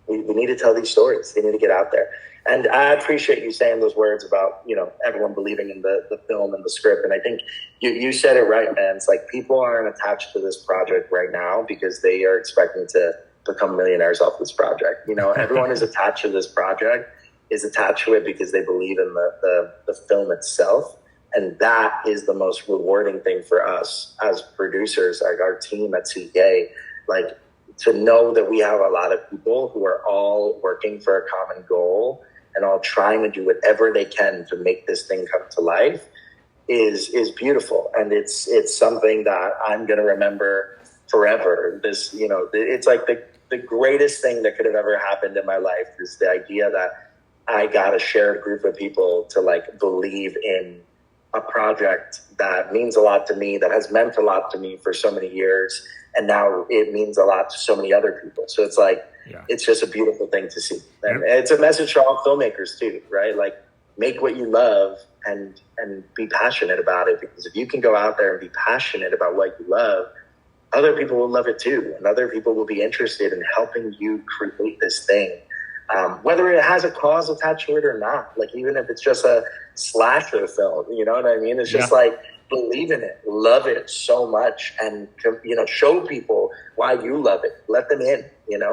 we need to tell these stories. They need to get out there. And I appreciate you saying those words about, everyone believing in the film and the script. And I think you said it right, man. It's like, people aren't attached to this project right now because they are expecting to become millionaires off this project. Everyone is attached to this project, is attached to it because they believe in the film itself. And that is the most rewarding thing for us as producers, like our team at CK, like, to know that we have a lot of people who are all working for a common goal and all trying to do whatever they can to make this thing come to life is beautiful. And it's something that I'm going to remember forever. This, it's like the greatest thing that could have ever happened in my life is the idea that I got a shared group of people to like believe in a project that means a lot to me, that has meant a lot to me for so many years. And now it means a lot to so many other people. So it's like, it's just a beautiful thing to see. And it's a message to all filmmakers too, right? Like, make what you love and be passionate about it. Because if you can go out there and be passionate about what you love, other people will love it too. And other people will be interested in helping you create this thing. Whether it has a cause attached to it or not. Like, even if it's just a slasher film, you know what I mean? It's just like, believe in it, love it so much, and show people why you love it. Let them in,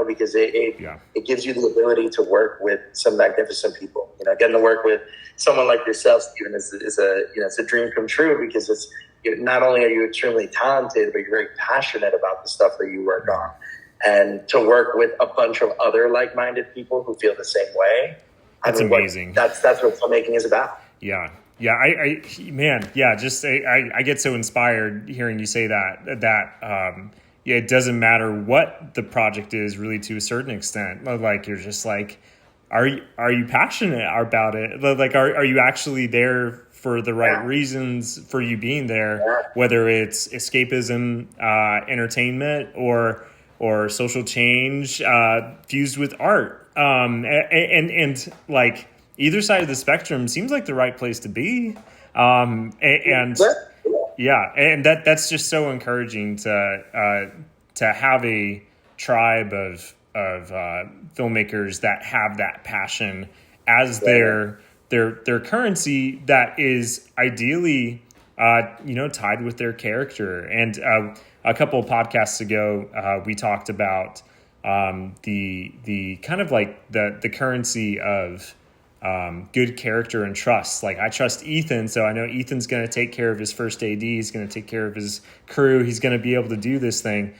because it gives you the ability to work with some magnificent people. getting to work with someone like yourself, Stephen, is it's a dream come true, because it's not only are you extremely talented, but you're very passionate about the stuff that you work on. And to work with a bunch of other like-minded people who feel the same way. That's amazing. That's what filmmaking is about. Yeah. Yeah. I get so inspired hearing you say that, it doesn't matter what the project is, really, to a certain extent. Like, you're just like, are you passionate about it? Like, are you actually there for the right reasons for you being there, whether it's escapism, entertainment, or social change fused with art, and like, either side of the spectrum seems like the right place to be, and that's just so encouraging to have a tribe of filmmakers that have that passion as their currency, that is ideally tied with their character. And a couple of podcasts ago, we talked about the kind of like the currency of good character and trust. Like, I trust Ethan, so I know Ethan's going to take care of his first AD. He's going to take care of his crew. He's going to be able to do this thing.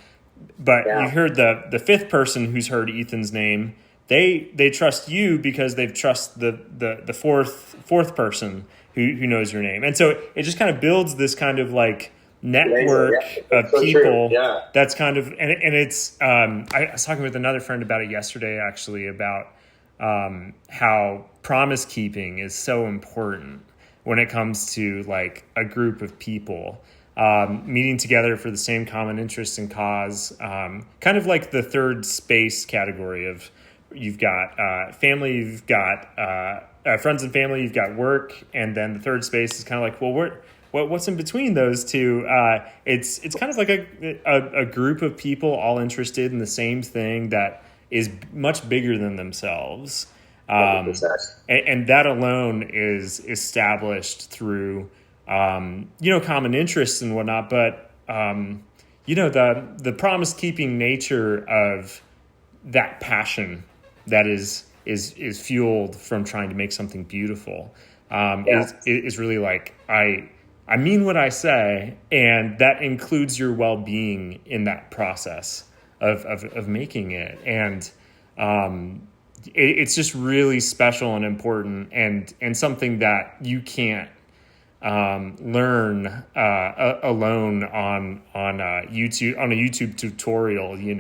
But you heard the fifth person who's heard Ethan's name. They trust you because they've trust the fourth person who knows your name. And so it just kind of builds this kind of like network of people. That's kind of, and it's, I was talking with another friend about it yesterday, actually, about how promise keeping is so important when it comes to like a group of people meeting together for the same common interest and cause, kind of like the third space category of, you've got family, you've got friends and family, you've got work, and then the third space is kind of like, well, what's in between those two? It's kind of like a group of people all interested in the same thing that is much bigger than themselves. And that alone is established through, common interests and whatnot. But, the promise keeping nature of that passion that is fueled from trying to make something beautiful, is really like, I mean what I say, and that includes your well-being in that process of making it. And it's just really special and important, and something that you can't learn alone on YouTube, on a YouTube tutorial. You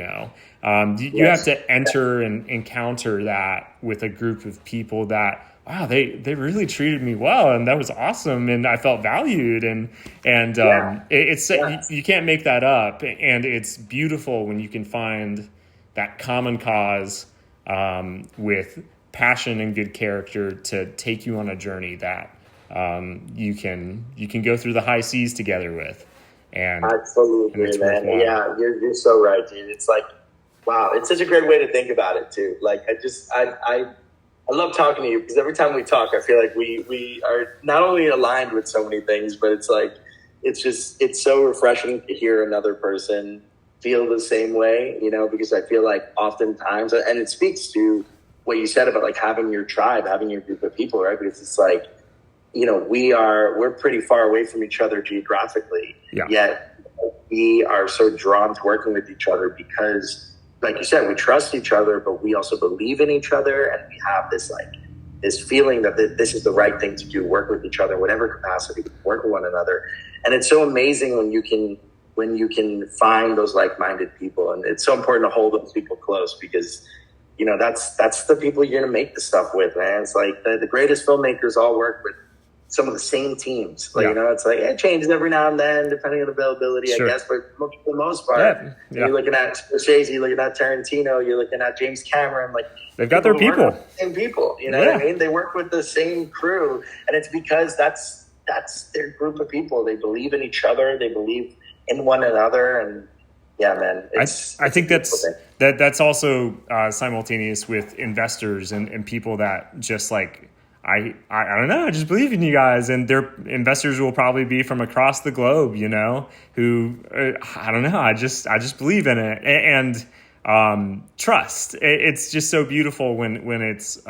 have to enter and encounter that with a group of people that, wow, they really treated me well, and that was awesome, and I felt valued, and you can't make that up. And it's beautiful when you can find that common cause with passion and good character to take you on a journey that you can go through the high seas together with. And absolutely, man. Yeah, you're so right, dude. It's like, wow, it's such a great way to think about it too. Like, I love talking to you, because every time we talk, I feel like we are not only aligned with so many things, but it's like, it's so refreshing to hear another person feel the same way, because I feel like oftentimes, and it speaks to what you said about like having your tribe, having your group of people, right? Because it's like, we're pretty far away from each other geographically, yet we are so drawn to working with each other because, like you said, we trust each other, but we also believe in each other, and we have this feeling that this is the right thing to do, work with each other in whatever capacity, work with one another. And it's so amazing when you can find those like-minded people, and it's so important to hold those people close, because that's the people you're gonna make the stuff with, man. It's like the greatest filmmakers all work with some of the same teams. Like, it's like, it changes every now and then, depending on availability, I guess. But for the most part, you're looking at Scorsese, you're looking at Tarantino, you're looking at James Cameron. Like, they've got their people. The same people, you know what I mean? They work with the same crew, and it's because that's their group of people. They believe in each other. They believe in one another, and man, I think that's also simultaneous with investors and people that just like, I don't know, I just believe in you guys, and their investors will probably be from across the globe, who I don't know, I just believe in it, and trust. It's just so beautiful when it's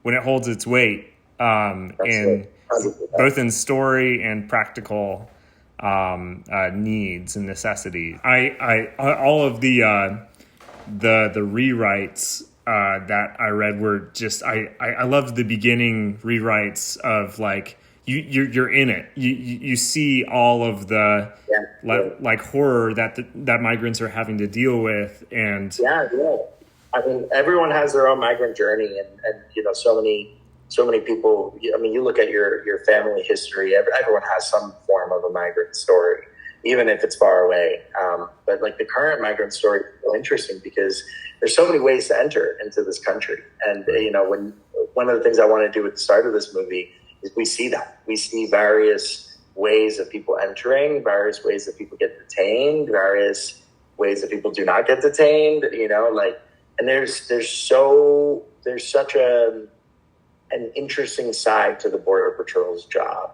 when it holds its weight, in both in story and practical needs and necessities. I all of the rewrites that I read were just I loved the beginning rewrites of like you're in it. You see all of the like horror that migrants are having to deal with, and yeah. I mean, everyone has their own migrant journey, and you know, so many people. I mean, you look at your family history. Everyone has some form of a migrant story, even if it's far away. But like the current migrant story is so interesting because there's so many ways to enter into this country. And you know, one of the things I want to do at the start of this movie is we see various ways of people entering, various ways that people get detained, various ways that people do not get detained. You know, like. And there's such an interesting side to the Border Patrol's job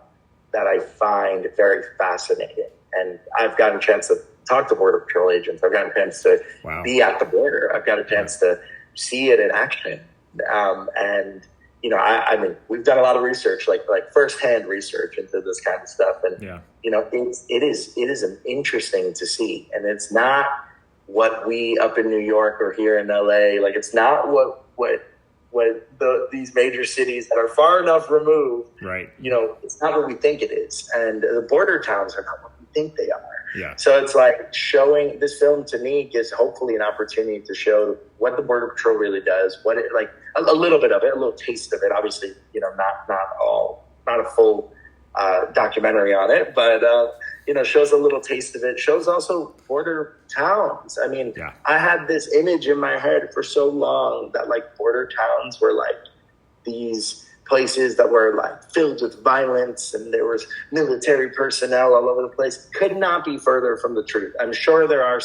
that I find very fascinating. And I've gotten a chance to talk to Border Patrol agents. I've gotten a chance to be at the border. I've got a chance to see it in action. And you know, I mean, we've done a lot of research, like firsthand research into this kind of stuff. And you know, it is interesting to see, and it's not what we up in New York or here in LA, like it's not what these major cities that are far enough removed, right? You know, it's not what we think it is, and the border towns are not what we think they are. Yeah. So it's like showing this film to me gives hopefully an opportunity to show what the Border Patrol really does, what it like a little bit of it, a little taste of it. Obviously, you know, not a full documentary on it, but you know, shows a little taste of it. Shows also border towns. I mean, I had this image in my head for so long that like border towns were like these places that were like filled with violence and there was military personnel all over the place. Could not be further from the truth. I'm sure there are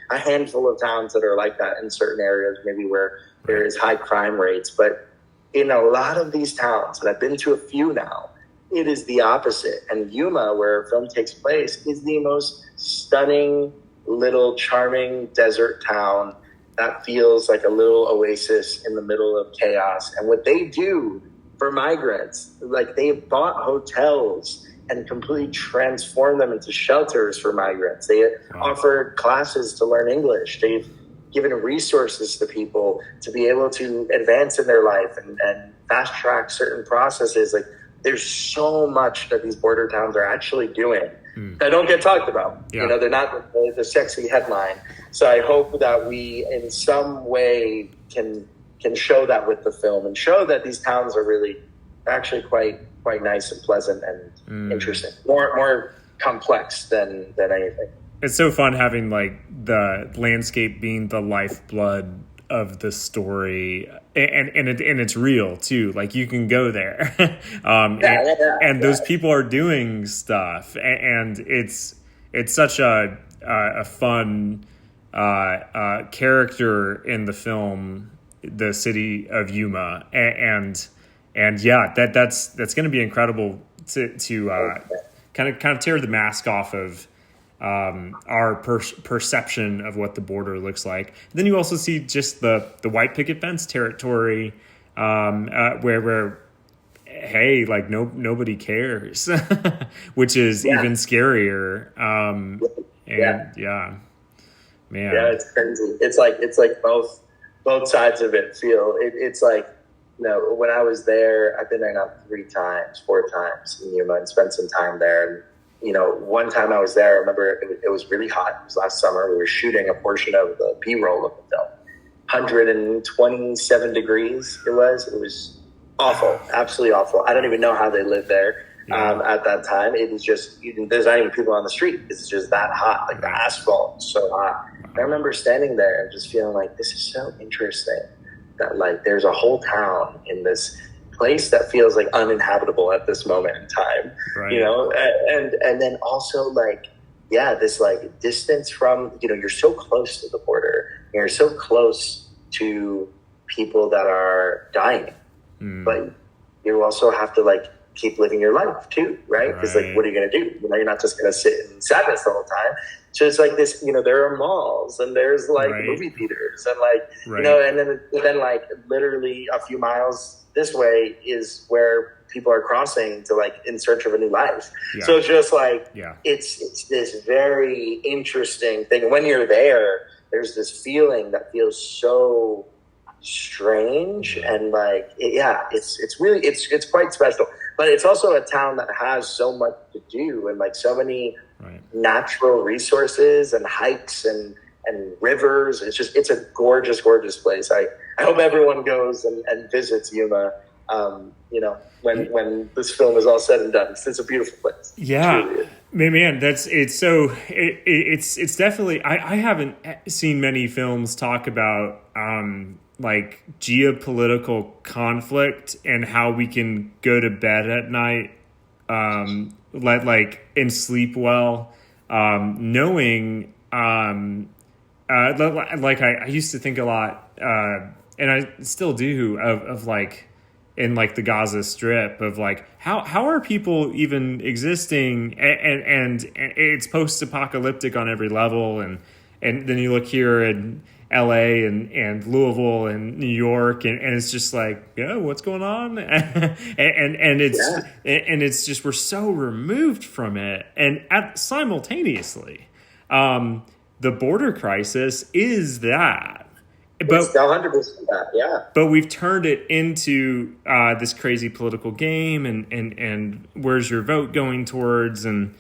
a handful of towns that are like that in certain areas, maybe where there is high crime rates. But in a lot of these towns, and I've been to a few now, it is the opposite. And Yuma, where film takes place, is the most stunning little charming desert town that feels like a little oasis in the middle of chaos. And what they do for migrants, like they've bought hotels and completely transformed them into shelters for migrants. They offered classes to learn English. They've given resources to people to be able to advance in their life and fast track certain processes. Like there's so much that these border towns are actually doing that don't get talked about. You know, they're not the sexy headline. So I hope that we in some way can show that with the film and show that these towns are really actually quite nice and pleasant and interesting, more complex than anything. It's so fun having like the landscape being the lifeblood of the story, and it's real too. Like you can go there, and those people are doing stuff, and it's such a fun character in the film, the city of Yuma, and that's going to be incredible to kind of tear the mask off of our perception of what the border looks like. Then you also see just the white picket fence territory, where hey, like nobody cares, which is even scarier. Man. Yeah, it's crazy. It's like both sides of it feel. It's like, you know, when I was there, I've been there now 4 times in Yuma and spent some time there. And, you know, one time I was there, I remember it was really hot. It was last summer. We were shooting a portion of the B-roll of the film. 127 degrees it was. It was awful, absolutely awful. I don't even know how they lived there at that time. It was just, there's not even people on the street. It's just that hot. Like the asphalt is so hot. I remember standing there and just feeling like, this is so interesting that like there's a whole town in this place that feels like uninhabitable at this moment in time, you know, and then also like, this like distance from, you know, you're so close to the border, you're so close to people that are dying, but you also have to like keep living your life too, right? Because like, what are you going to do? You know, you're not just going to sit in sadness the whole time. So it's like this, you know, there are malls and there's like movie theaters and like, you know, and then like literally a few miles this way is where people are crossing to like in search of a new life. Yeah. So it's just like, it's this very interesting thing. When you're there, there's this feeling that feels so strange and like, it's really, it's quite special, but it's also a town that has so much to do and like so many natural resources and hikes and rivers. It's a gorgeous, gorgeous place. I hope everyone goes and visits Yuma, you know, when this film is all said and done. It's a beautiful place. Yeah, man, it's definitely, I haven't seen many films talk about like geopolitical conflict and how we can go to bed at night and sleep well, knowing like I used to think a lot and I still do of like in like the Gaza Strip of like how are people even existing, and it's post-apocalyptic on every level, and then you look here in LA and Louisville and New York and it's just like, what's going on? and it's just, we're so removed from it. And simultaneously, the border crisis is that. But it's 100% that, yeah. But we've turned it into this crazy political game and where's your vote going towards and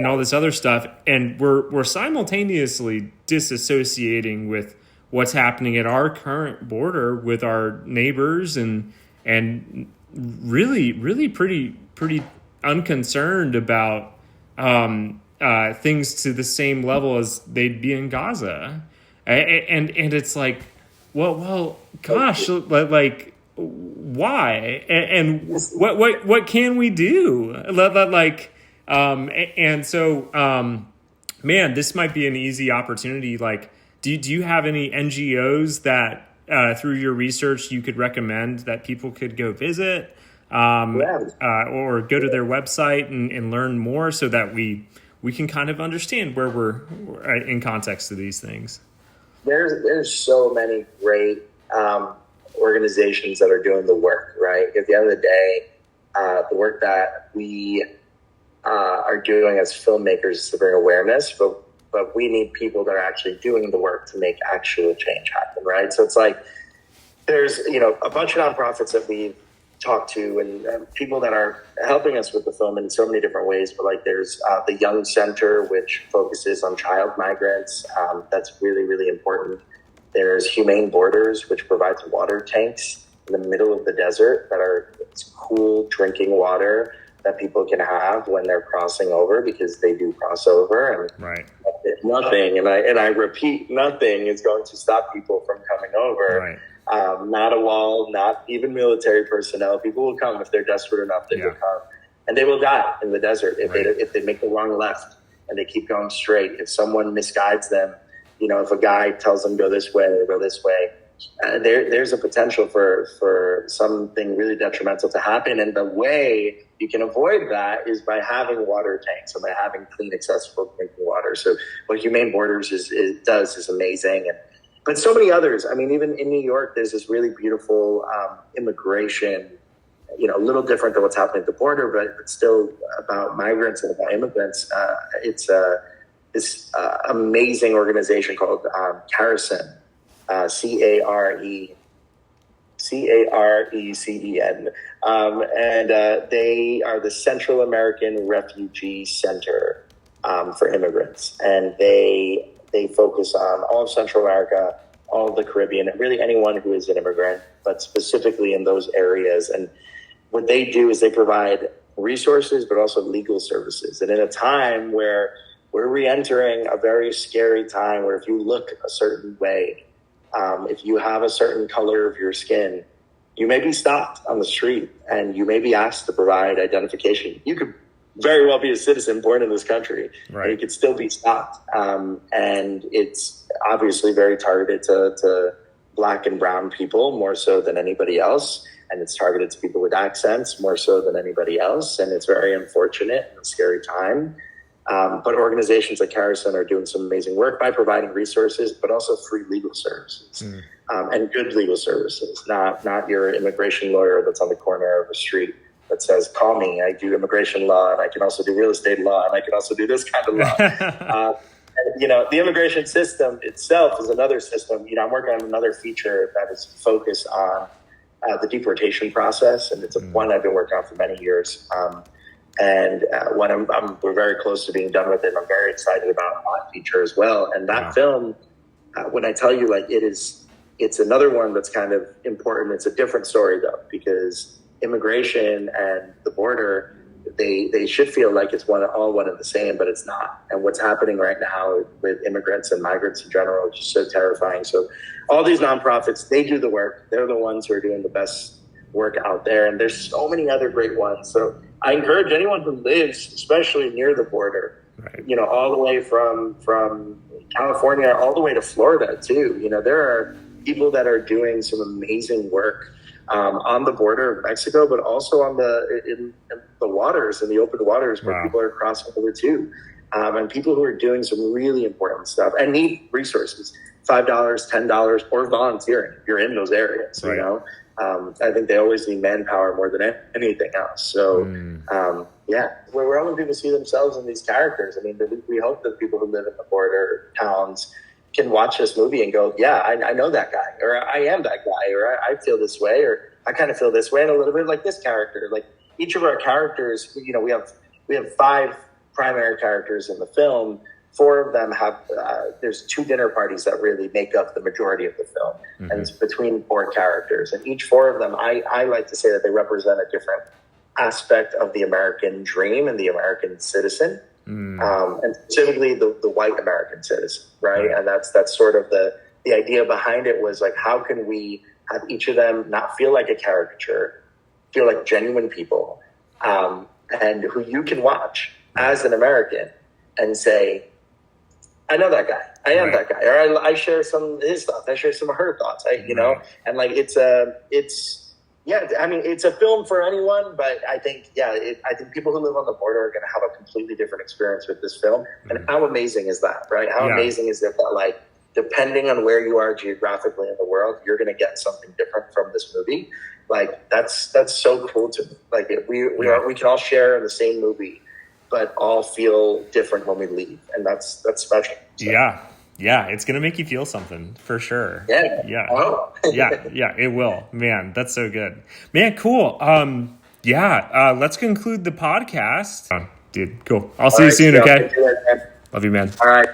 all this other stuff. And we're simultaneously disassociating with what's happening at our current border with our neighbors and really pretty unconcerned about things to the same level as they'd be in Gaza. And it's like, well, gosh, like, why? And what can we do? Like, and so, man, this might be an easy opportunity. Like, do you have any NGOs that through your research you could recommend that people could go visit, or go to their website and learn more so that we can kind of understand where we're in context to these things? There's so many great organizations that are doing the work, right? At the end of the day, the work that we are doing as filmmakers is to bring awareness, but we need people that are actually doing the work to make actual change happen, right? So it's like there's, you know, a bunch of nonprofits that we've talked to and people that are helping us with the film in so many different ways. But like there's the Young Center, which focuses on child migrants. That's really, really important. There's Humane Borders, which provides water tanks in the middle of the desert that are cool drinking water that people can have when they're crossing over, because they do cross over. And nothing, and I repeat, nothing is going to stop people from coming over. Not a wall, not even military personnel. People will come if they're desperate enough. They will come, and they will die in the desert if they make the wrong left and they keep going straight. If someone misguides them, you know, if a guy tells them go this way, they go this way. There's a potential for something really detrimental to happen, and the way you can avoid that is by having water tanks and by having clean, accessible drinking water. So what Humane Borders does is amazing, but so many others. I mean, even in New York, there's this really beautiful immigration. You know, a little different than what's happening at the border, but it's still about migrants and about immigrants. It's this amazing organization called Carecen. Carecen, and they are the Central American Refugee Center for immigrants, and they focus on all of Central America, all of the Caribbean, and really anyone who is an immigrant, but specifically in those areas. And what they do is they provide resources, but also legal services. And in a time where we're re-entering a very scary time, where if you look a certain way, if you have a certain color of your skin, you may be stopped on the street and you may be asked to provide identification. You could very well be a citizen born in this country, and you could still be stopped. And it's obviously very targeted to Black and brown people more so than anybody else. And it's targeted to people with accents more so than anybody else. And it's very unfortunate and a scary time. But organizations like Harrison are doing some amazing work by providing resources, but also free legal services and good legal services, not your immigration lawyer that's on the corner of a street that says, call me, I do immigration law, and I can also do real estate law, and I can also do this kind of law. The immigration system itself is another system. I'm working on another feature that is focused on the deportation process, and it's one I've been working on for many years. And when we're very close to being done with it, I'm very excited about that feature as well. And that film, when I tell you, it's another one that's kind of important. It's a different story though, because immigration and the border, they should feel like it's all one and the same, but it's not. And what's happening right now with immigrants and migrants in general is just so terrifying. So all these nonprofits, they do the work. They're the ones who are doing the best work out there. And there's so many other great ones. So I encourage anyone who lives, especially near the border, all the way from California all the way to Florida too. There are people that are doing some amazing work on the border of Mexico, but also in the waters, in the open waters where people are crossing over too. And people who are doing some really important stuff and need resources, $5, $10, or volunteering if you're in those areas, I think they always need manpower more than anything else. So, we're helping people see themselves in these characters. I mean, we hope that people who live in the border towns can watch this movie and go, yeah, I know that guy, or I am that guy, or I feel this way, or I kind of feel this way, and a little bit like this character. Like each of our characters, we have 5 primary characters in the film. 4 of them have, there's 2 dinner parties that really make up the majority of the film. Mm-hmm. And it's between 4 characters. And each 4 of them, I like to say that they represent a different aspect of the American dream and the American citizen. And specifically the white American citizen, right? And that's sort of the idea behind it was like, how can we have each of them not feel like a caricature, feel like genuine people, and who you can watch as an American and say, I know that guy. I am that guy. Or I share some of his thoughts. I share some of her thoughts. And like it's a film for anyone, but I think people who live on the border are going to have a completely different experience with this film. And how amazing is that, right? How amazing is it that, like, depending on where you are geographically in the world, you're going to get something different from this movie. Like that's so cool to me. Like we can all share the same movie, but all feel different when we leave, and that's special. So. Yeah, it's gonna make you feel something for sure. Yeah. Oh. yeah, it will. Man, that's so good. Man, cool. Let's conclude the podcast. Dude, cool. I'll see you soon. Okay. Love you, man. All right.